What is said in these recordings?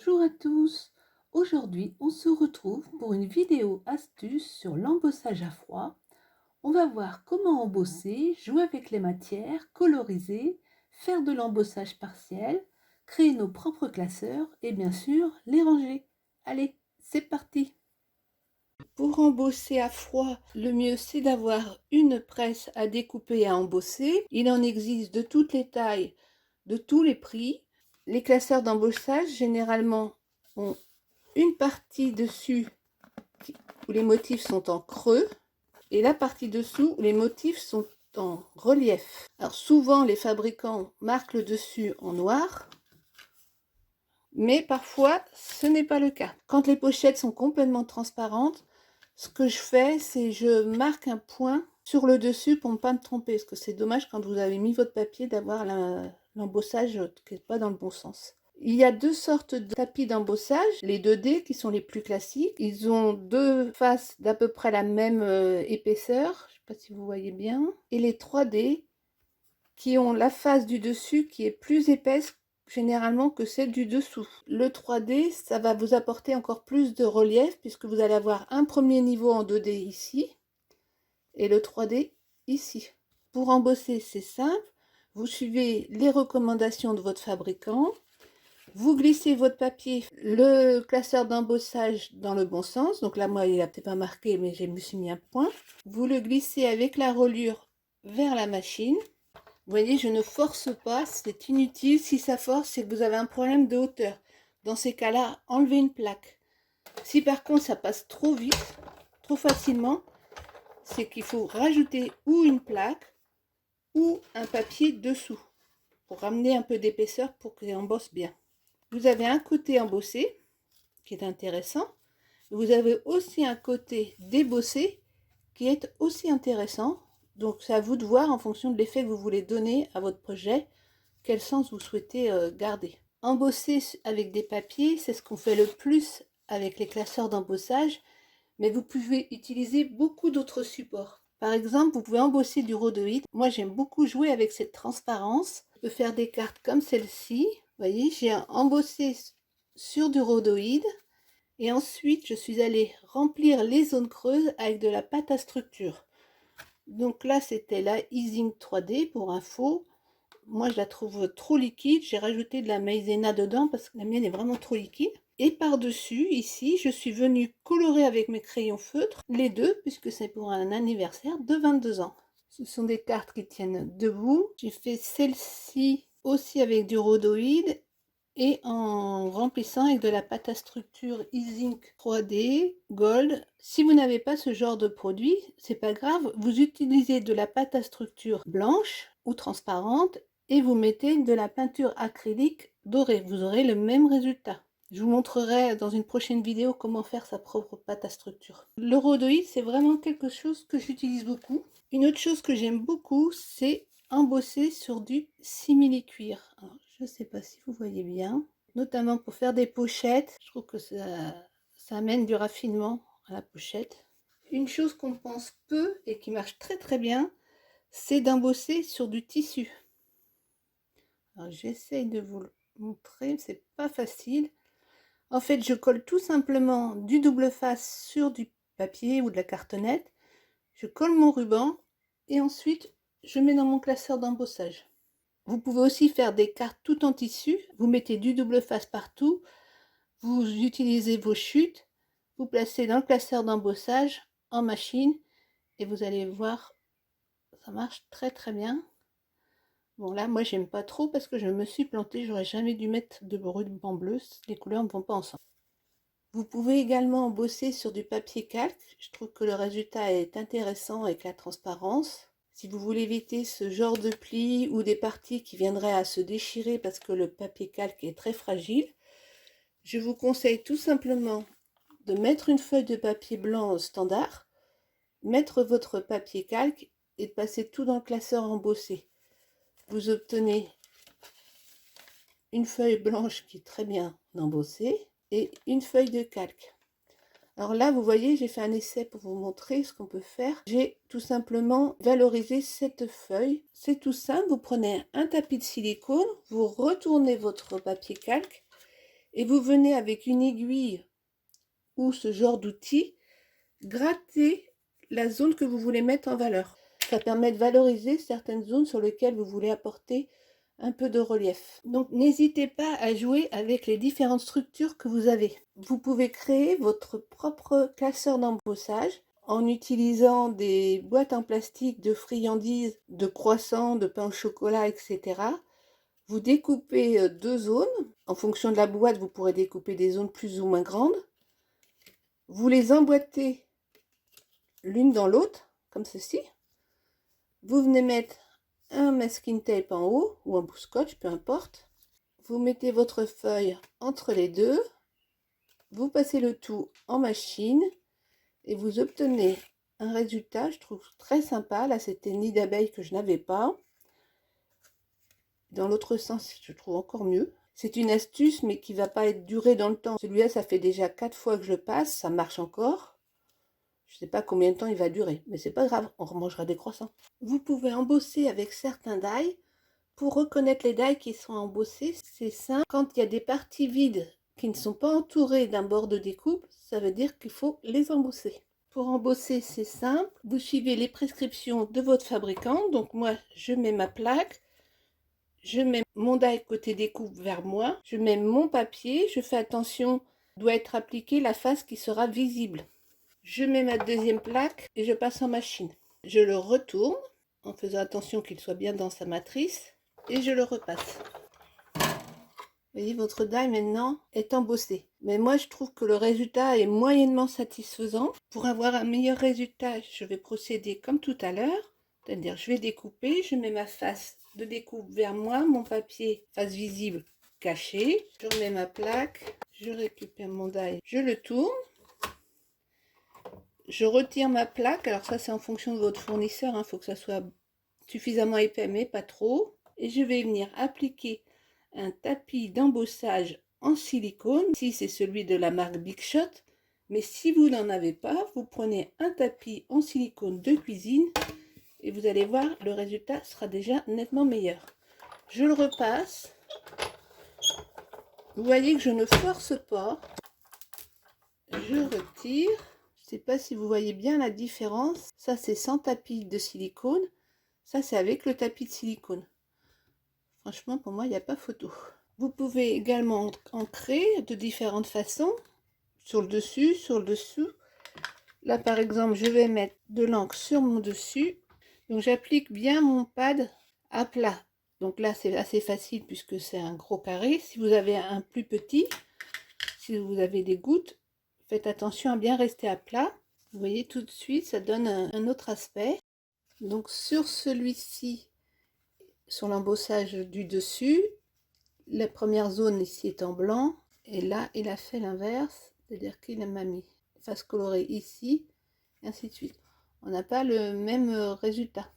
Bonjour à tous. Aujourd'hui, on se retrouve pour une vidéo astuce sur l'embossage à froid. On va voir comment embosser, jouer avec les matières, coloriser, faire de l'embossage partiel, créer nos propres classeurs et bien sûr les ranger. Allez, c'est parti. Pour embosser à froid, le mieux c'est d'avoir une presse à découper et à embosser. Il en existe de toutes les tailles, de tous les prix. Les classeurs d'embossage généralement ont une partie dessus où les motifs sont en creux et la partie dessous où les motifs sont en relief. Alors souvent les fabricants marquent le dessus en noir, mais parfois ce n'est pas le cas. Quand les pochettes sont complètement transparentes, ce que je fais, c'est je marque un point sur le dessus pour ne pas me tromper, parce que c'est dommage quand vous avez mis votre papier d'avoir l'embossage qui n'est pas dans le bon sens. Il y a deux sortes de tapis d'embossage, les 2D qui sont les plus classiques. Ils ont deux faces d'à peu près la même épaisseur, je ne sais pas si vous voyez bien, et les 3D qui ont la face du dessus qui est plus épaisse généralement que celle du dessous. Le 3D, ça va vous apporter encore plus de relief puisque vous allez avoir un premier niveau en 2D ici et le 3D ici. Pour embosser, c'est simple. Vous suivez les recommandations de votre fabricant. Vous glissez votre papier, le classeur d'embossage dans le bon sens. Donc là, moi, il n'a peut-être pas marqué, mais je me suis mis un point. Vous le glissez avec la reliure vers la machine. Vous voyez, je ne force pas, c'est inutile. Si ça force, c'est que vous avez un problème de hauteur. Dans ces cas-là, enlevez une plaque. Si par contre ça passe trop vite, trop facilement, c'est qu'il faut rajouter ou une plaque ou un papier dessous pour ramener un peu d'épaisseur pour qu'il embosse bien. Vous avez un côté embossé qui est intéressant. Vous avez aussi un côté débossé qui est aussi intéressant. Donc c'est à vous de voir en fonction de l'effet que vous voulez donner à votre projet, quel sens vous souhaitez garder. Embosser avec des papiers, c'est ce qu'on fait le plus avec les classeurs d'embossage, mais vous pouvez utiliser beaucoup d'autres supports. Par exemple, vous pouvez embosser du rhodoïde. Moi, j'aime beaucoup jouer avec cette transparence. Je peux faire des cartes comme celle-ci. Vous voyez, j'ai embossé sur du rhodoïde. Et ensuite, je suis allée remplir les zones creuses avec de la pâte à structure. Donc là, c'était la Easing 3D pour info. Moi, je la trouve trop liquide. J'ai rajouté de la maïzena dedans parce que la mienne est vraiment trop liquide. Et par-dessus, ici, je suis venue colorer avec mes crayons feutres les deux, puisque c'est pour un anniversaire de 22 ans. Ce sont des cartes qui tiennent debout. J'ai fait celle-ci aussi avec du rhodoïde et en remplissant avec de la pâte à structure Easing 3D Gold. Si vous n'avez pas ce genre de produit, c'est pas grave, vous utilisez de la pâte à structure blanche ou transparente et vous mettez de la peinture acrylique dorée. Vous aurez le même résultat. Je vous montrerai dans une prochaine vidéo comment faire sa propre pâte à structure. Le rhodoïde, c'est vraiment quelque chose que j'utilise beaucoup. Une autre chose que j'aime beaucoup, c'est embosser sur du simili-cuir. Je ne sais pas si vous voyez bien, notamment pour faire des pochettes. Je trouve que ça amène du raffinement à la pochette. Une chose qu'on pense peu et qui marche très très bien, c'est d'embosser sur du tissu. Alors j'essaye de vous le montrer, c'est pas facile. En fait, je colle tout simplement du double face sur du papier ou de la cartonnette. Je colle mon ruban et ensuite je mets dans mon classeur d'embossage. Vous pouvez aussi faire des cartes tout en tissu. Vous mettez du double face partout. Vous utilisez vos chutes. Vous placez dans le classeur d'embossage en machine et vous allez voir, ça marche très très bien. Bon là, moi j'aime pas trop parce que je me suis plantée. J'aurais jamais dû mettre de ruban bleu. Les couleurs ne vont pas ensemble. Vous pouvez également embosser sur du papier calque. Je trouve que le résultat est intéressant avec la transparence. Si vous voulez éviter ce genre de plis ou des parties qui viendraient à se déchirer parce que le papier calque est très fragile, je vous conseille tout simplement de mettre une feuille de papier blanc standard, mettre votre papier calque et de passer tout dans le classeur embossé. Vous obtenez une feuille blanche qui est très bien embossée et une feuille de calque. Alors là, vous voyez, j'ai fait un essai pour vous montrer ce qu'on peut faire. J'ai tout simplement valorisé cette feuille. C'est tout simple, vous prenez un tapis de silicone, vous retournez votre papier calque et vous venez avec une aiguille ou ce genre d'outil gratter la zone que vous voulez mettre en valeur. Ça permet de valoriser certaines zones sur lesquelles vous voulez apporter un peu de relief. Donc n'hésitez pas à jouer avec les différentes structures que vous avez. Vous pouvez créer votre propre classeur d'embossage en utilisant des boîtes en plastique de friandises, de croissants, de pain au chocolat, etc. Vous découpez deux zones. En fonction de la boîte, vous pourrez découper des zones plus ou moins grandes. Vous les emboîtez l'une dans l'autre, comme ceci. Vous venez mettre un masking tape en haut ou un bout scotch, peu importe. Vous mettez votre feuille entre les deux. Vous passez le tout en machine et vous obtenez un résultat, je trouve très sympa. Là, c'était nid d'abeille que je n'avais pas. Dans l'autre sens, je trouve encore mieux. C'est une astuce, mais qui ne va pas être durée dans le temps. Celui-là, ça fait déjà 4 fois que je le passe, ça marche encore. Je ne sais pas combien de temps il va durer, mais c'est pas grave, on remangera des croissants. Vous pouvez embosser avec certains die. Pour reconnaître les die qui sont embossés, c'est simple. Quand il y a des parties vides qui ne sont pas entourées d'un bord de découpe, ça veut dire qu'il faut les embosser. Pour embosser, c'est simple. Vous suivez les prescriptions de votre fabricant. Donc moi, je mets ma plaque. Je mets mon die côté découpe vers moi. Je mets mon papier. Je fais attention, doit être appliqué la face qui sera visible. Je mets ma deuxième plaque et je passe en machine. Je le retourne en faisant attention qu'il soit bien dans sa matrice et je le repasse. Vous voyez, votre die maintenant est embossé. Mais moi, je trouve que le résultat est moyennement satisfaisant. Pour avoir un meilleur résultat, je vais procéder comme tout à l'heure. C'est-à-dire, je vais découper, je mets ma face de découpe vers moi, mon papier face visible caché. Je remets ma plaque, je récupère mon die, je le tourne. Je retire ma plaque, alors ça c'est en fonction de votre fournisseur, il faut que ça soit suffisamment épais mais pas trop. Et je vais venir appliquer un tapis d'embossage en silicone. Ici c'est celui de la marque Big Shot, mais si vous n'en avez pas, vous prenez un tapis en silicone de cuisine et vous allez voir, le résultat sera déjà nettement meilleur. Je le repasse. Vous voyez que je ne force pas. Je retire. Je ne sais pas si vous voyez bien la différence. Ça, c'est sans tapis de silicone. Ça, c'est avec le tapis de silicone. Franchement, pour moi, il n'y a pas photo. Vous pouvez également ancrer de différentes façons. Sur le dessus, sur le dessous. Là, par exemple, je vais mettre de l'encre sur mon dessus. Donc, j'applique bien mon pad à plat. Donc là, c'est assez facile puisque c'est un gros carré. Si vous avez un plus petit, si vous avez des gouttes, faites attention à bien rester à plat. Vous voyez tout de suite, ça donne un autre aspect. Donc sur celui-ci, sur l'embossage du dessus, la première zone ici est en blanc. Et là, il a fait l'inverse, c'est-à-dire qu'il m'a mis face colorée ici, et ainsi de suite. On n'a pas le même résultat.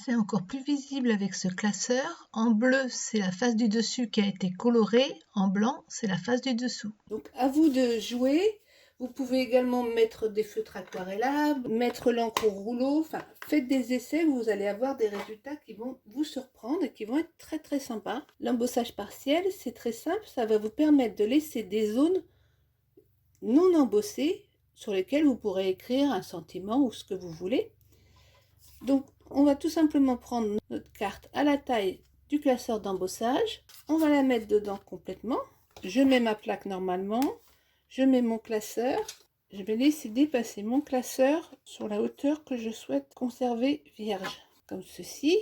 C'est encore plus visible avec ce classeur. En bleu, c'est la face du dessus qui a été colorée. En blanc, c'est la face du dessous. Donc à vous de jouer. Vous pouvez également mettre des feutres aquarellables, mettre l'encre au rouleau. Enfin, faites des essais, vous allez avoir des résultats qui vont vous surprendre et qui vont être très très sympas. L'embossage partiel, c'est très simple. Ça va vous permettre de laisser des zones non embossées sur lesquelles vous pourrez écrire un sentiment ou ce que vous voulez. Donc, on va tout simplement prendre notre carte à la taille du classeur d'embossage. On va la mettre dedans complètement. Je mets ma plaque normalement. Je mets mon classeur. Je vais laisser dépasser mon classeur sur la hauteur que je souhaite conserver vierge. Comme ceci.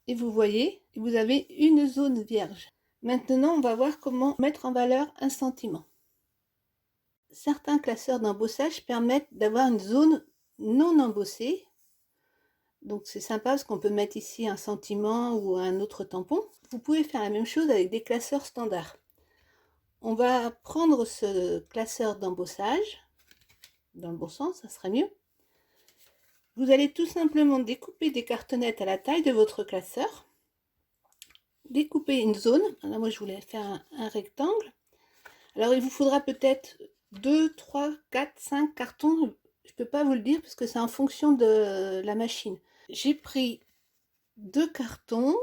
Et vous voyez, vous avez une zone vierge. Maintenant, on va voir comment mettre en valeur un sentiment. Certains classeurs d'embossage permettent d'avoir une zone non embossée. Donc c'est sympa parce qu'on peut mettre ici un sentiment ou un autre tampon. Vous pouvez faire la même chose avec des classeurs standards. On va prendre ce classeur d'embossage, dans le bon sens, ça serait mieux. Vous allez tout simplement découper des cartonnettes à la taille de votre classeur. Découper une zone. Là, moi, je voulais faire un rectangle. Alors, il vous faudra peut-être 2, 3, 4, 5 cartons. Je ne peux pas vous le dire parce que c'est en fonction de la machine. J'ai pris 2 cartons.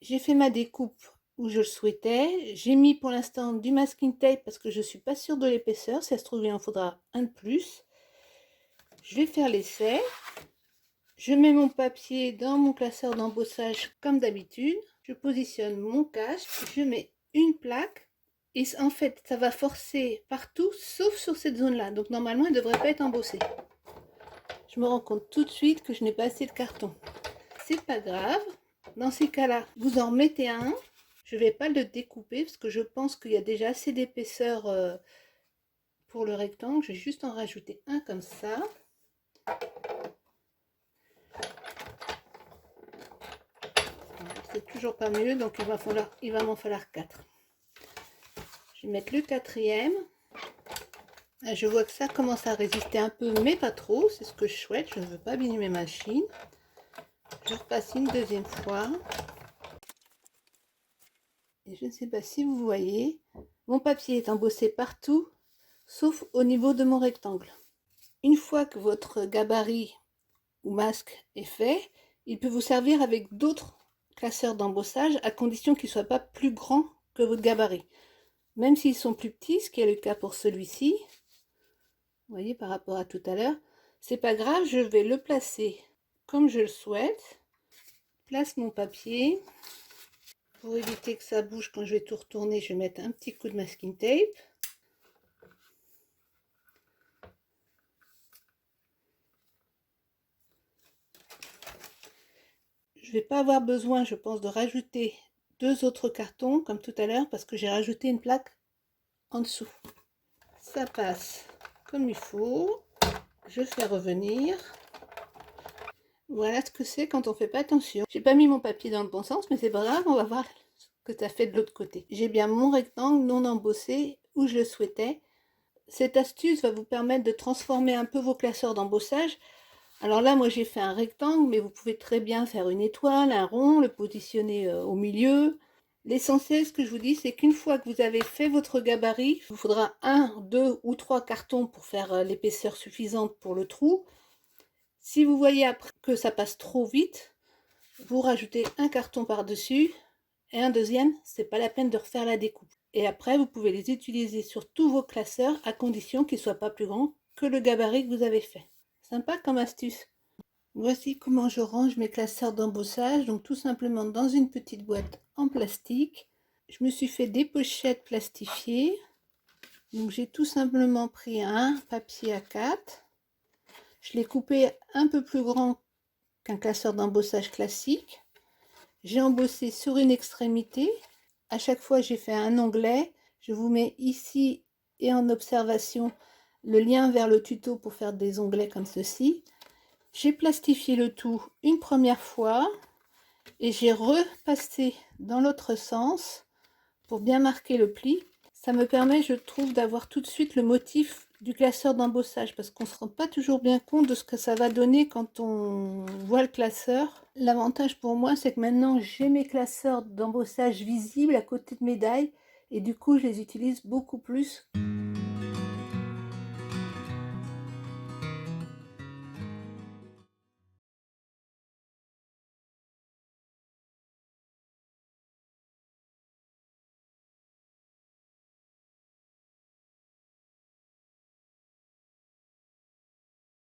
J'ai fait ma découpe où je le souhaitais. J'ai mis pour l'instant du masking tape parce que je ne suis pas sûre de l'épaisseur. Si ça se trouve, il en faudra un de plus. Je vais faire l'essai. Je mets mon papier dans mon classeur d'embossage comme d'habitude. Je positionne mon casque. Je mets une plaque. Et en fait, ça va forcer partout sauf sur cette zone-là. Donc normalement, elle ne devrait pas être embossée. Je me rends compte tout de suite que je n'ai pas assez de carton. C'est pas grave. Dans ces cas-là, vous en mettez un. Je ne vais pas le découper parce que je pense qu'il y a déjà assez d'épaisseur pour le rectangle. Je vais juste en rajouter un comme ça. C'est toujours pas mieux, donc il va m'en falloir 4. Je vais mettre le quatrième. Je vois que ça commence à résister un peu, mais pas trop. C'est ce que je souhaite. Je ne veux pas abîmer mes machines. Je repasse une deuxième fois. Et je ne sais pas si vous voyez, mon papier est embossé partout, sauf au niveau de mon rectangle. Une fois que votre gabarit ou masque est fait, il peut vous servir avec d'autres classeurs d'embossage à condition qu'ils ne soient pas plus grands que votre gabarit. Même s'ils sont plus petits, ce qui est le cas pour celui-ci, vous voyez par rapport à tout à l'heure, c'est pas grave, je vais le placer comme je le souhaite. Je place mon papier. Pour éviter que ça bouge quand je vais tout retourner, je vais mettre un petit coup de masking tape. Je ne vais pas avoir besoin, je pense, de rajouter 2 autres cartons comme tout à l'heure parce que j'ai rajouté une plaque en dessous. Ça passe comme il faut. Je fais revenir. Voilà ce que c'est quand on ne fait pas attention. J'ai pas mis mon papier dans le bon sens, mais c'est pas grave, on va voir ce que ça fait de l'autre côté. J'ai bien mon rectangle non embossé où je le souhaitais. Cette astuce va vous permettre de transformer un peu vos classeurs d'embossage. Alors là, moi j'ai fait un rectangle, mais vous pouvez très bien faire une étoile, un rond, le positionner au milieu. L'essentiel, ce que je vous dis, c'est qu'une fois que vous avez fait votre gabarit, il vous faudra 1, 2 ou 3 cartons pour faire l'épaisseur suffisante pour le trou. Si vous voyez après que ça passe trop vite, vous rajoutez un carton par-dessus et un deuxième, c'est pas la peine de refaire la découpe. Et après, vous pouvez les utiliser sur tous vos classeurs à condition qu'ils ne soient pas plus grands que le gabarit que vous avez fait. Sympa comme astuce. Voici comment je range mes classeurs d'embossage. Donc tout simplement dans une petite boîte en plastique. Je me suis fait des pochettes plastifiées. Donc j'ai tout simplement pris un papier A4. Je l'ai coupé un peu plus grand qu'un classeur d'embossage classique. J'ai embossé sur une extrémité. À chaque fois, j'ai fait un onglet. Je vous mets ici et en observation le lien vers le tuto pour faire des onglets comme ceci. J'ai plastifié le tout une première fois et j'ai repassé dans l'autre sens pour bien marquer le pli. Ça me permet, je trouve, d'avoir tout de suite le motif du classeur d'embossage parce qu'on ne se rend pas toujours bien compte de ce que ça va donner quand on voit le classeur. L'avantage pour moi, c'est que maintenant j'ai mes classeurs d'embossage visibles à côté de mes dailles et du coup je les utilise beaucoup plus.